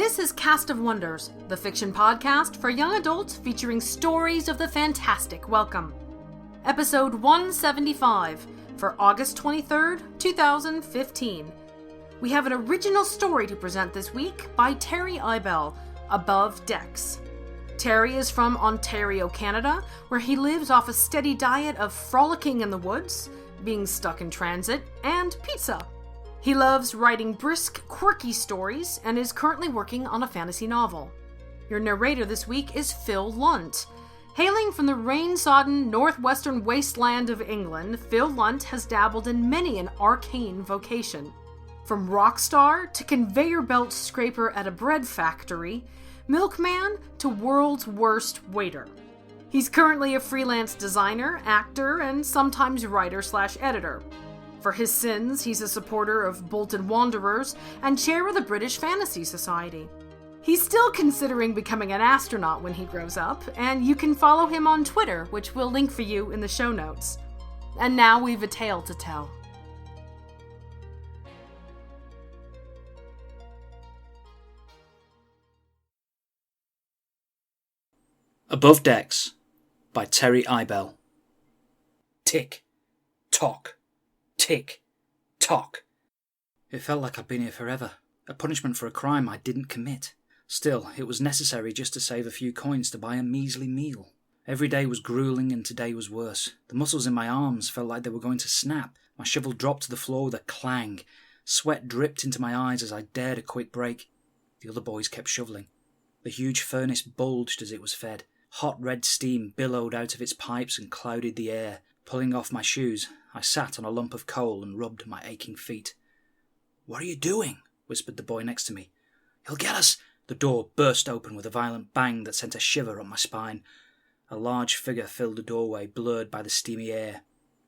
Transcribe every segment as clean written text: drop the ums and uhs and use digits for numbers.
This is Cast of Wonders, the fiction podcast for young adults featuring stories of the fantastic. Welcome. Episode 175 for August 23rd, 2015. We have an original story to present this week by Terry Eibel, Above Decks. Terry is from Ontario, Canada, where he lives off a steady diet of frolicking in the woods, being stuck in transit, and pizza. He loves writing brisk, quirky stories and is currently working on a fantasy novel. Your narrator this week is Phil Lunt. Hailing from the rain-sodden northwestern wasteland of England, Phil Lunt has dabbled in many an arcane vocation. From rock star to conveyor belt scraper at a bread factory, milkman to world's worst waiter. He's currently a freelance designer, actor, and sometimes writer/editor. For his sins, he's a supporter of Bolton Wanderers and chair of the British Fantasy Society. He's still considering becoming an astronaut when he grows up, and you can follow him on Twitter, which we'll link for you in the show notes. And now we've a tale to tell. Above Decks by Terry Eibel. Tick, tock, tick, tock. It felt like I'd been here forever, a punishment for a crime I didn't commit. Still, it was necessary just to save a few coins to buy a measly meal. Every day was grueling and today was worse. The muscles in my arms felt like they were going to snap. My shovel dropped to the floor with a clang. Sweat dripped into my eyes as I dared a quick break. The other boys kept shoveling. The huge furnace bulged as it was fed. Hot red steam billowed out of its pipes and clouded the air. Pulling off my shoes, I sat on a lump of coal and rubbed my aching feet. "What are you doing?" whispered the boy next to me. "He'll get us!" The door burst open with a violent bang that sent a shiver up my spine. A large figure filled the doorway, blurred by the steamy air.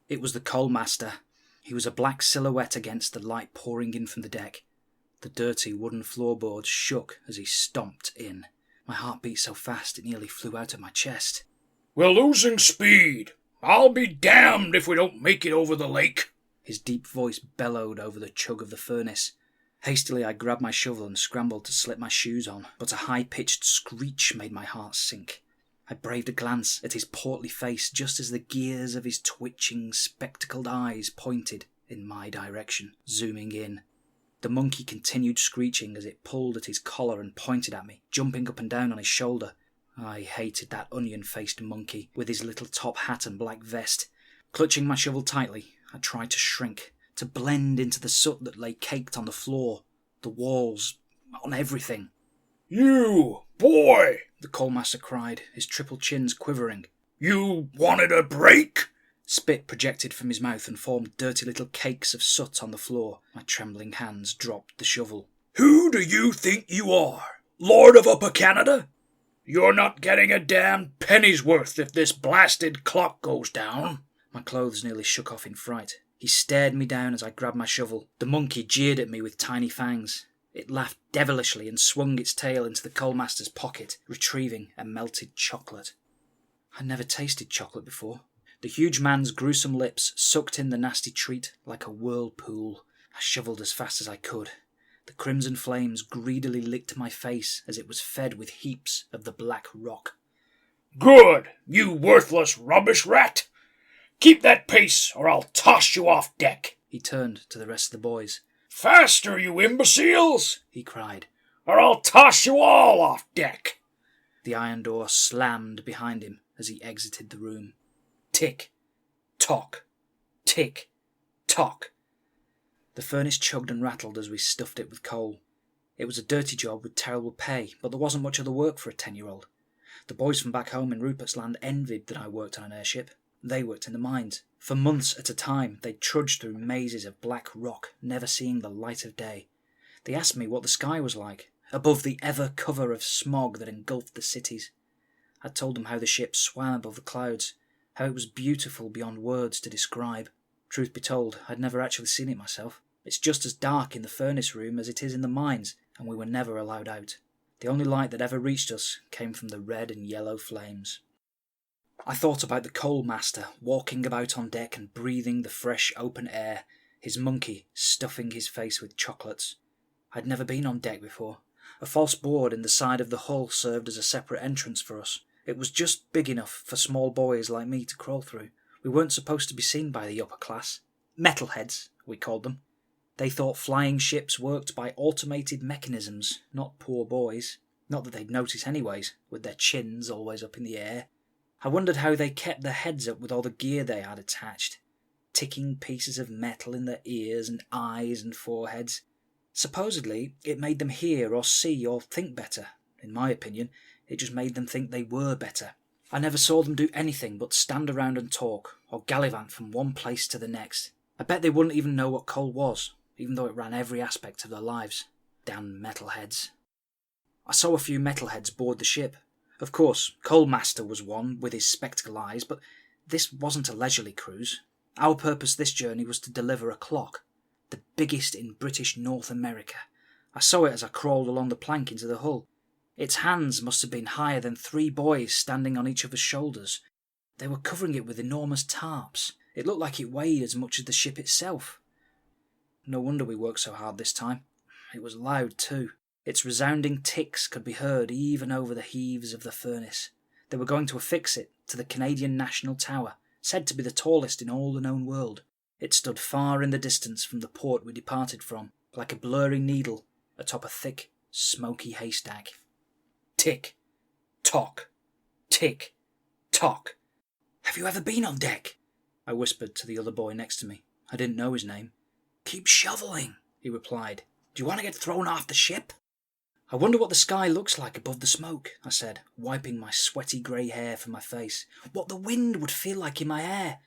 It was the coal master. He was a black silhouette against the light pouring in from the deck. The dirty wooden floorboards shook as he stomped in. My heart beat so fast it nearly flew out of my chest. "We're losing speed. I'll be damned if we don't make it over the lake." His deep voice bellowed over the chug of the furnace. Hastily I grabbed my shovel and scrambled to slip my shoes on, but a high-pitched screech made my heart sink. I braved a glance at his portly face just as the gears of his twitching, spectacled eyes pointed in my direction, zooming in. The monkey continued screeching as it pulled at his collar and pointed at me, jumping up and down on his shoulder. I hated that onion-faced monkey with his little top hat and black vest. Clutching my shovel tightly, I tried to shrink, to blend into the soot that lay caked on the floor, the walls, on everything. "You, boy!" the coalmaster cried, his triple chins quivering. "You wanted a break?" Spit projected from his mouth and formed dirty little cakes of soot on the floor. My trembling hands dropped the shovel. "Who do you think you are? Lord of Upper Canada? You're not getting a damn penny's worth if this blasted clock goes down." My clothes nearly shook off in fright. He stared me down as I grabbed my shovel. The monkey jeered at me with tiny fangs. It laughed devilishly and swung its tail into the coalmaster's pocket, retrieving a melted chocolate. I never tasted chocolate before. The huge man's gruesome lips sucked in the nasty treat like a whirlpool. I shoveled as fast as I could. The crimson flames greedily licked my face as it was fed with heaps of the black rock. "Good, you worthless rubbish rat! Keep that pace or I'll toss you off deck." He turned to the rest of the boys. "Faster, you imbeciles!" he cried. "Or I'll toss you all off deck." The iron door slammed behind him as he exited the room. Tick, tock, tick, tock. The furnace chugged and rattled as we stuffed it with coal. It was a dirty job with terrible pay, but there wasn't much other work for a 10-year-old. The boys from back home in Rupert's Land envied that I worked on an airship. They worked in the mines. For months at a time, they trudged through mazes of black rock, never seeing the light of day. They asked me what the sky was like, above the ever cover of smog that engulfed the cities. I told them how the ship swam above the clouds, how it was beautiful beyond words to describe. Truth be told, I'd never actually seen it myself. It's just as dark in the furnace room as it is in the mines, and we were never allowed out. The only light that ever reached us came from the red and yellow flames. I thought about the coal master walking about on deck and breathing the fresh open air, his monkey stuffing his face with chocolates. I'd never been on deck before. A false board in the side of the hull served as a separate entrance for us. It was just big enough for small boys like me to crawl through. We weren't supposed to be seen by the upper class. Metalheads, we called them. They thought flying ships worked by automated mechanisms, not poor boys. Not that they'd notice anyways, with their chins always up in the air. I wondered how they kept their heads up with all the gear they had attached. Ticking pieces of metal in their ears and eyes and foreheads. Supposedly, it made them hear or see or think better. In my opinion, it just made them think they were better. I never saw them do anything but stand around and talk, or gallivant from one place to the next. I bet they wouldn't even know what coal was, even though it ran every aspect of their lives. Damn metalheads. I saw a few metalheads board the ship. Of course, Coalmaster was one with his spectacle eyes, but this wasn't a leisurely cruise. Our purpose this journey was to deliver a clock, the biggest in British North America. I saw it as I crawled along the plank into the hull. Its hands must have been higher than 3 boys standing on each other's shoulders. They were covering it with enormous tarps. It looked like it weighed as much as the ship itself. No wonder we worked so hard this time. It was loud too. Its resounding ticks could be heard even over the heaves of the furnace. They were going to affix it to the Canadian National Tower, said to be the tallest in all the known world. It stood far in the distance from the port we departed from, like a blurry needle atop a thick, smoky haystack. Tick, tock, tick, tock. "Have you ever been on deck?" I whispered to the other boy next to me. I didn't know his name. "Keep shoveling," he replied. "Do you want to get thrown off the ship?" "I wonder what the sky looks like above the smoke," I said, wiping my sweaty grey hair from my face. "What the wind would feel like in my hair."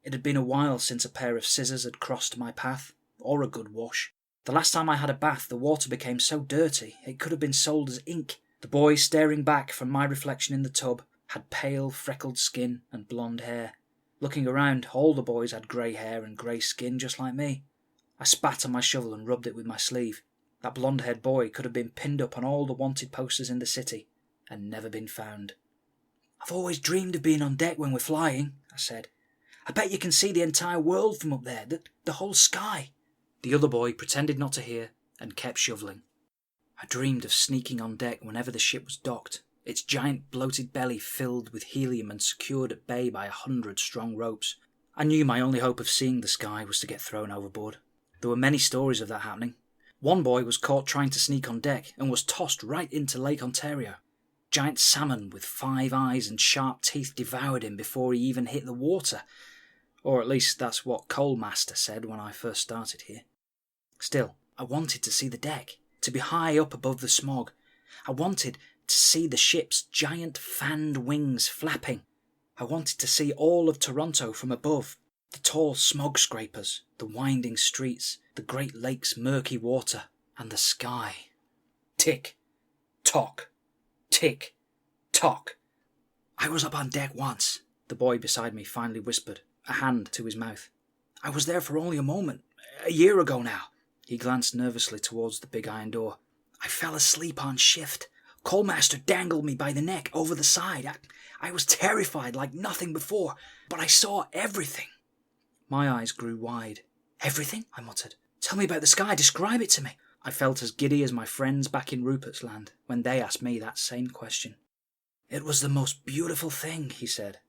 It had been a while since a pair of scissors had crossed my path, or a good wash. The last time I had a bath, the water became so dirty it could have been sold as ink. The boy staring back from my reflection in the tub had pale, freckled skin and blonde hair. Looking around, all the boys had grey hair and grey skin just like me. I spat on my shovel and rubbed it with my sleeve. That blonde-haired boy could have been pinned up on all the wanted posters in the city and never been found. "I've always dreamed of being on deck when we're flying," I said. "I bet you can see the entire world from up there, the whole sky." The other boy pretended not to hear and kept shoveling. I dreamed of sneaking on deck whenever the ship was docked, its giant bloated belly filled with helium and secured at bay by 100 strong ropes. I knew my only hope of seeing the sky was to get thrown overboard. There were many stories of that happening. One boy was caught trying to sneak on deck and was tossed right into Lake Ontario. Giant salmon with 5 eyes and sharp teeth devoured him before he even hit the water. Or at least that's what Coalmaster said when I first started here. Still, I wanted to see the deck, to be high up above the smog. I wanted to see the ship's giant fanned wings flapping. I wanted to see all of Toronto from above, the tall smog scrapers, the winding streets, the Great Lake's murky water, and the sky. Tick, tock, tick, tock. "I was up on deck once," the boy beside me finally whispered, a hand to his mouth. "I was there for only a moment, a year ago now." He glanced nervously towards the big iron door. "I fell asleep on shift. Coalmaster dangled me by the neck over the side. I was terrified like nothing before, but I saw everything." My eyes grew wide. "Everything?" I muttered. "Tell me about the sky. Describe it to me." I felt as giddy as my friends back in Rupert's Land when they asked me that same question. "It was the most beautiful thing," he said.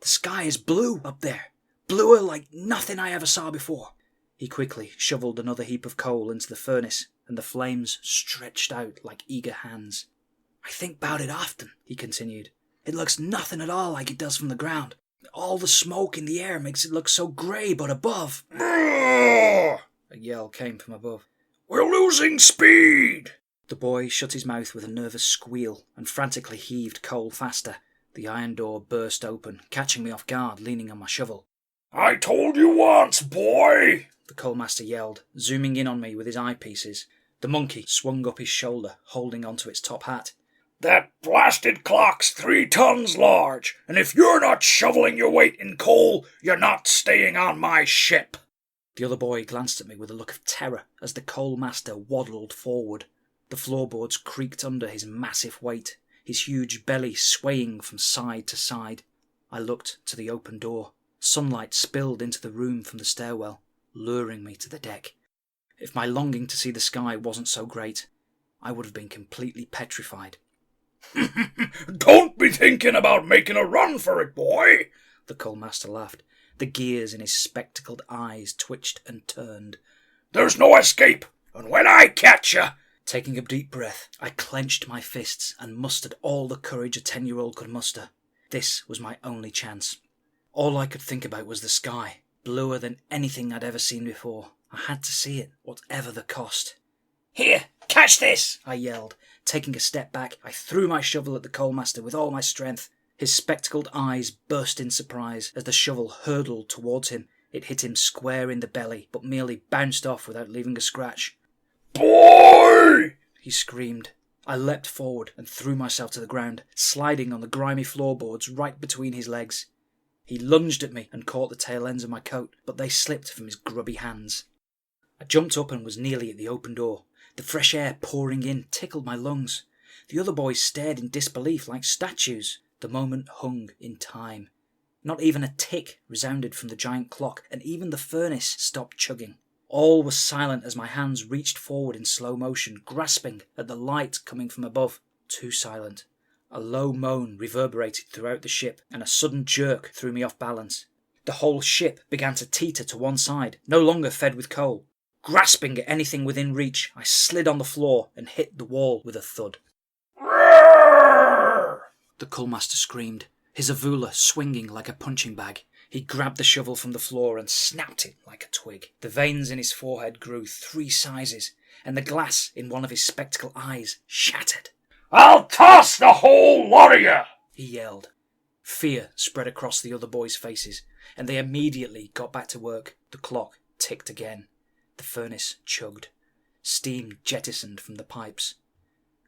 "The sky is blue up there. Bluer like nothing I ever saw before." He quickly shovelled another heap of coal into the furnace, and the flames stretched out like eager hands. "I think about it often," he continued. "It looks nothing at all like it does from the ground. All the smoke in the air makes it look so grey, but above..." "Roar!" A yell came from above. "We're losing speed!" The boy shut his mouth with a nervous squeal and frantically heaved coal faster. The iron door burst open, catching me off guard, leaning on my shovel. "I told you once, boy!" the Coalmaster yelled, zooming in on me with his eyepieces. The monkey swung up his shoulder, holding onto its top hat. "That blasted clock's 3 tons large, and if you're not shoveling your weight in coal, you're not staying on my ship." The other boy glanced at me with a look of terror as the Coalmaster waddled forward. The floorboards creaked under his massive weight, his huge belly swaying from side to side. I looked to the open door. Sunlight spilled into the room from the stairwell, luring me to the deck. If my longing to see the sky wasn't so great, I would have been completely petrified. Don't be thinking about making a run for it, boy, the coalmaster laughed. The gears in his spectacled eyes twitched and turned. There's no escape, and when I catch you... Taking a deep breath, I clenched my fists and mustered all the courage a 10-year-old could muster. This was my only chance. All I could think about was the sky, bluer than anything I'd ever seen before. I had to see it, whatever the cost. Here, catch this, I yelled. Taking a step back, I threw my shovel at the coalmaster with all my strength. His spectacled eyes burst in surprise as the shovel hurtled towards him. It hit him square in the belly, but merely bounced off without leaving a scratch. Boy! He screamed. I leapt forward and threw myself to the ground, sliding on the grimy floorboards right between his legs. He lunged at me and caught the tail ends of my coat, but they slipped from his grubby hands. I jumped up and was nearly at the open door. The fresh air pouring in tickled my lungs. The other boys stared in disbelief like statues. The moment hung in time. Not even a tick resounded from the giant clock, and even the furnace stopped chugging. All was silent as my hands reached forward in slow motion, grasping at the light coming from above. Too silent. A low moan reverberated throughout the ship, and a sudden jerk threw me off balance. The whole ship began to teeter to one side, no longer fed with coal. Grasping at anything within reach, I slid on the floor and hit the wall with a thud. The coalmaster screamed, his avula swinging like a punching bag. He grabbed the shovel from the floor and snapped it like a twig. The veins in his forehead grew 3 sizes, and the glass in one of his spectacle eyes shattered. I'll toss the whole lot of you, he yelled. Fear spread across the other boys' faces, and they immediately got back to work. The clock ticked again. The furnace chugged. Steam jettisoned from the pipes.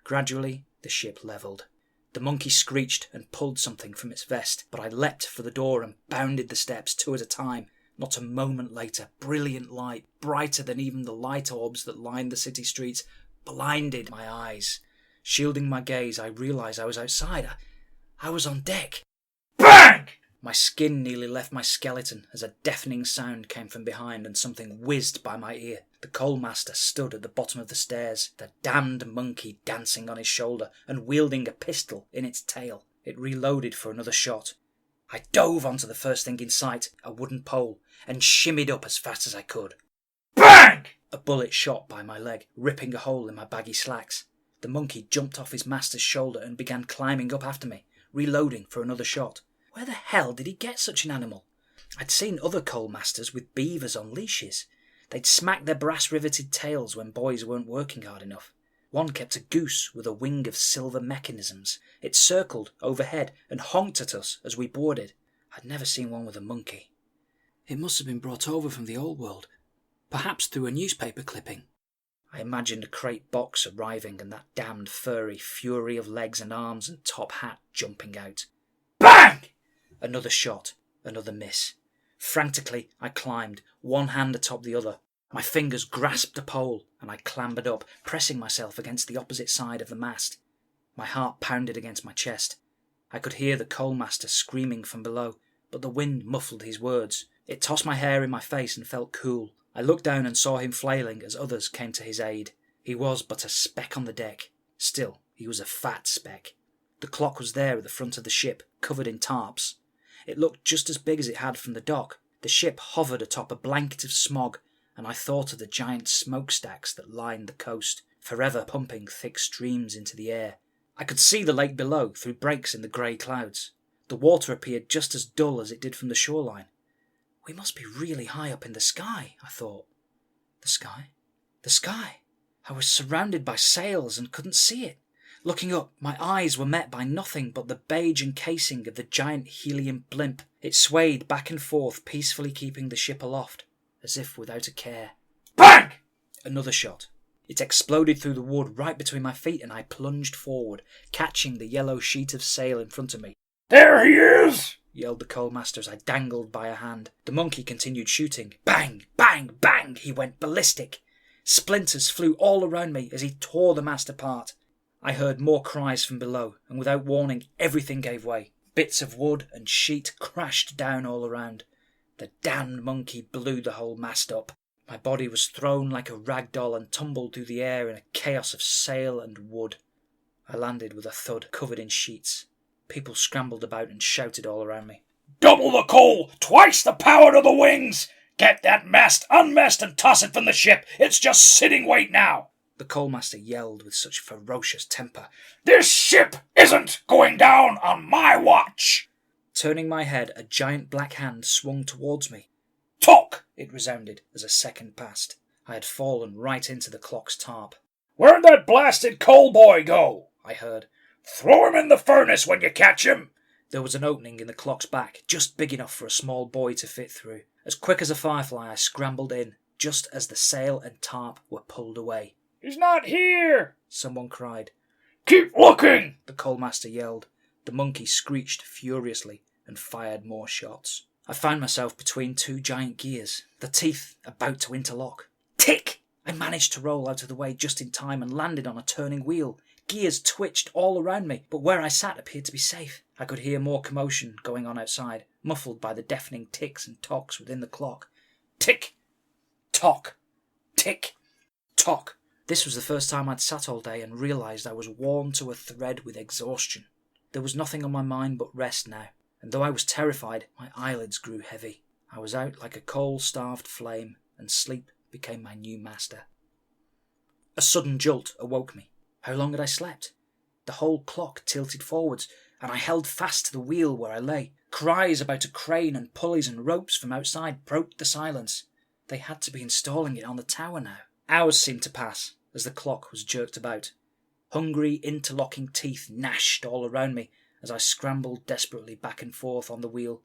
Gradually, the ship levelled. The monkey screeched and pulled something from its vest, but I leapt for the door and bounded the steps 2 at a time. Not a moment later, brilliant light, brighter than even the light orbs that lined the city streets, blinded my eyes. Shielding my gaze, I realised I was outside. I was on deck. Bang! My skin nearly left my skeleton as a deafening sound came from behind and something whizzed by my ear. The coalmaster stood at the bottom of the stairs, the damned monkey dancing on his shoulder and wielding a pistol in its tail. It reloaded for another shot. I dove onto the first thing in sight, a wooden pole, and shimmied up as fast as I could. Bang! A bullet shot by my leg, ripping a hole in my baggy slacks. The monkey jumped off his master's shoulder and began climbing up after me, reloading for another shot. Where the hell did he get such an animal? I'd seen other coalmasters with beavers on leashes. They'd smack their brass-riveted tails when boys weren't working hard enough. One kept a goose with a wing of silver mechanisms. It circled overhead and honked at us as we boarded. I'd never seen one with a monkey. It must have been brought over from the old world, perhaps through a newspaper clipping. I imagined a crate box arriving and that damned furry fury of legs and arms and top hat jumping out. Bang! Another shot, another miss. Frantically, I climbed, one hand atop the other. My fingers grasped a pole, and I clambered up, pressing myself against the opposite side of the mast. My heart pounded against my chest. I could hear the coalmaster screaming from below, but the wind muffled his words. It tossed my hair in my face and felt cool. I looked down and saw him flailing as others came to his aid. He was but a speck on the deck. Still, he was a fat speck. The clock was there at the front of the ship, covered in tarps. It looked just as big as it had from the dock. The ship hovered atop a blanket of smog, and I thought of the giant smokestacks that lined the coast, forever pumping thick streams into the air. I could see the lake below through breaks in the grey clouds. The water appeared just as dull as it did from the shoreline. We must be really high up in the sky, I thought. The sky? The sky! I was surrounded by sails and couldn't see it. Looking up, my eyes were met by nothing but the beige encasing of the giant helium blimp. It swayed back and forth, peacefully keeping the ship aloft, as if without a care. Bang! Another shot. It exploded through the wood right between my feet, and I plunged forward, catching the yellow sheet of sail in front of me. There he is! Yelled the coalmaster as I dangled by a hand. The monkey continued shooting. Bang! Bang! Bang! He went ballistic. Splinters flew all around me as he tore the mast apart. I heard more cries from below, and without warning, everything gave way. Bits of wood and sheet crashed down all around. The damned monkey blew the whole mast up. My body was thrown like a rag doll and tumbled through the air in a chaos of sail and wood. I landed with a thud, covered in sheets. People scrambled about and shouted all around me. "Double the coal! Twice the power to the wings! Get that mast unmast and toss it from the ship! It's just sitting wait now!" The coalmaster yelled with such ferocious temper. "This ship isn't going down on my watch!" Turning my head, a giant black hand swung towards me. "Talk!" It resounded as a second passed. I had fallen right into the clock's tarp. "Where'd that blasted coal boy go?" I heard. "Throw him in the furnace when you catch him!" There was an opening in the clock's back, just big enough for a small boy to fit through. As quick as a firefly, I scrambled in, just as the sail and tarp were pulled away. "He's not here!" Someone cried. "Keep looking!" The coalmaster yelled. The monkey screeched furiously and fired more shots. I found myself between two giant gears, the teeth about to interlock. Tick! I managed to roll out of the way just in time and landed on a turning wheel. Gears twitched all around me, but where I sat appeared to be safe. I could hear more commotion going on outside, muffled by the deafening ticks and tocks within the clock. Tick! Tock! Tick! Tock! This was the first time I'd sat all day and realised I was worn to a thread with exhaustion. There was nothing on my mind but rest now, and though I was terrified, my eyelids grew heavy. I was out like a coal-starved flame, and sleep became my new master. A sudden jolt awoke me. How long had I slept? The whole clock tilted forwards, and I held fast to the wheel where I lay. Cries about a crane and pulleys and ropes from outside broke the silence. They had to be installing it on the tower now. Hours seemed to pass as the clock was jerked about. Hungry, interlocking teeth gnashed all around me as I scrambled desperately back and forth on the wheel.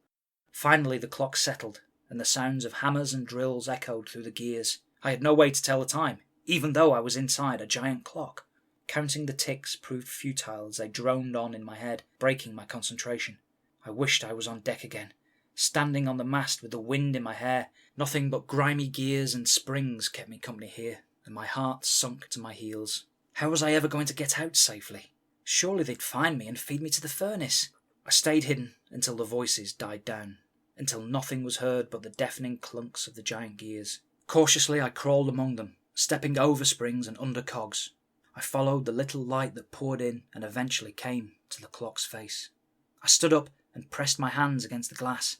Finally the clock settled, and the sounds of hammers and drills echoed through the gears. I had no way to tell the time, even though I was inside a giant clock. Counting the ticks proved futile as they droned on in my head, breaking my concentration. I wished I was on deck again, standing on the mast with the wind in my hair. Nothing but grimy gears and springs kept me company here, and my heart sunk to my heels. How was I ever going to get out safely? Surely they'd find me and feed me to the furnace. I stayed hidden until the voices died down, until nothing was heard but the deafening clunks of the giant gears. Cautiously I crawled among them, stepping over springs and under cogs. I followed the little light that poured in and eventually came to the clock's face. I stood up and pressed my hands against the glass.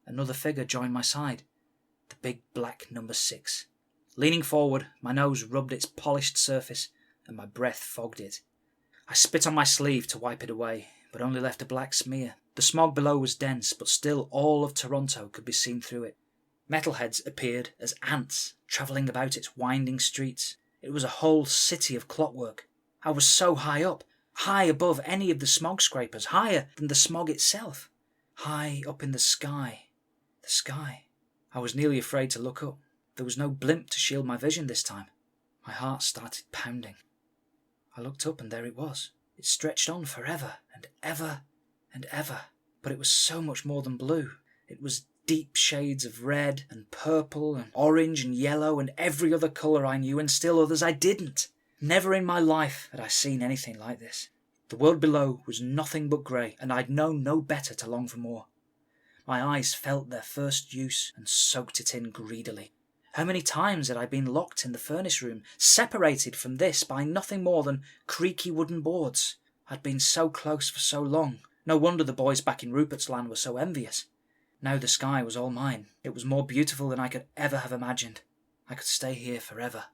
Another figure joined my side. The big black number 6. Leaning forward, my nose rubbed its polished surface and my breath fogged it. I spit on my sleeve to wipe it away, but only left a black smear. The smog below was dense, but still all of Toronto could be seen through it. Metalheads appeared as ants, travelling about its winding streets. It was a whole city of clockwork. I was so high up, high above any of the smog scrapers, higher than the smog itself. High up in the sky. The sky. I was nearly afraid to look up. There was no blimp to shield my vision this time. My heart started pounding. I looked up and there it was. It stretched on forever and ever and ever. But it was so much more than blue. It was deep shades of red and purple and orange and yellow and every other colour I knew, and still others I didn't. Never in my life had I seen anything like this. The world below was nothing but grey, and I'd known no better to long for more. My eyes felt their first use and soaked it in greedily. How many times had I been locked in the furnace room, separated from this by nothing more than creaky wooden boards? I'd been so close for so long. No wonder the boys back in Rupert's Land were so envious. Now the sky was all mine. It was more beautiful than I could ever have imagined. I could stay here forever.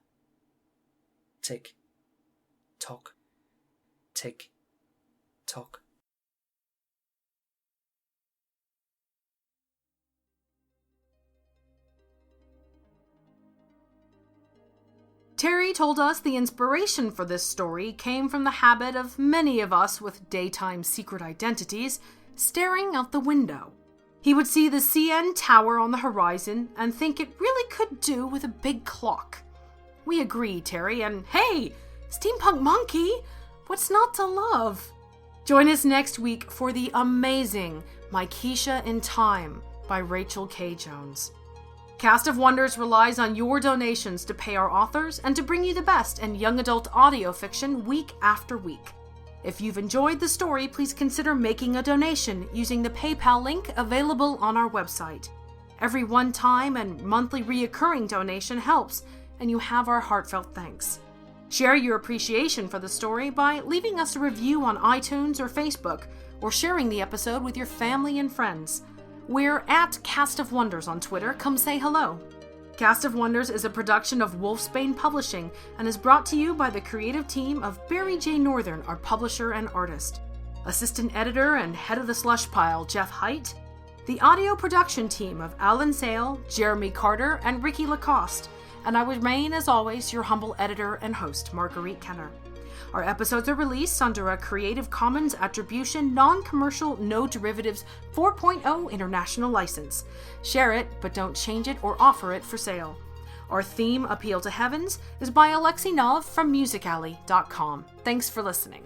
Tick, tock, tick, tock. Terry told us the inspiration for this story came from the habit of many of us with daytime secret identities staring out the window. He would see the CN Tower on the horizon and think it really could do with a big clock. We agree, Terry, and hey, Steampunk Monkey, what's not to love? Join us next week for the amazing Mykeisha in Time by Rachel K. Jones. Cast of Wonders relies on your donations to pay our authors and to bring you the best in young adult audio fiction week after week. If you've enjoyed the story, please consider making a donation using the PayPal link available on our website. Every one-time and monthly reoccurring donation helps, and you have our heartfelt thanks. Share your appreciation for the story by leaving us a review on iTunes or Facebook, or sharing the episode with your family and friends. We're at Cast of Wonders on Twitter. Come say hello. Cast of Wonders is a production of Wolfsbane Publishing and is brought to you by the creative team of Barry J. Northern, our publisher and artist. Assistant editor and head of the slush pile, Jeff Height. The audio production team of Alan Sale, Jeremy Carter, and Ricky Lacoste. And I remain, as always, your humble editor and host, Marguerite Kenner. Our episodes are released under a Creative Commons Attribution, Non-Commercial, No Derivatives 4.0 International License. Share it, but don't change it or offer it for sale. Our theme, Appeal to Heavens, is by Alexei Nov from musicalley.com. Thanks for listening.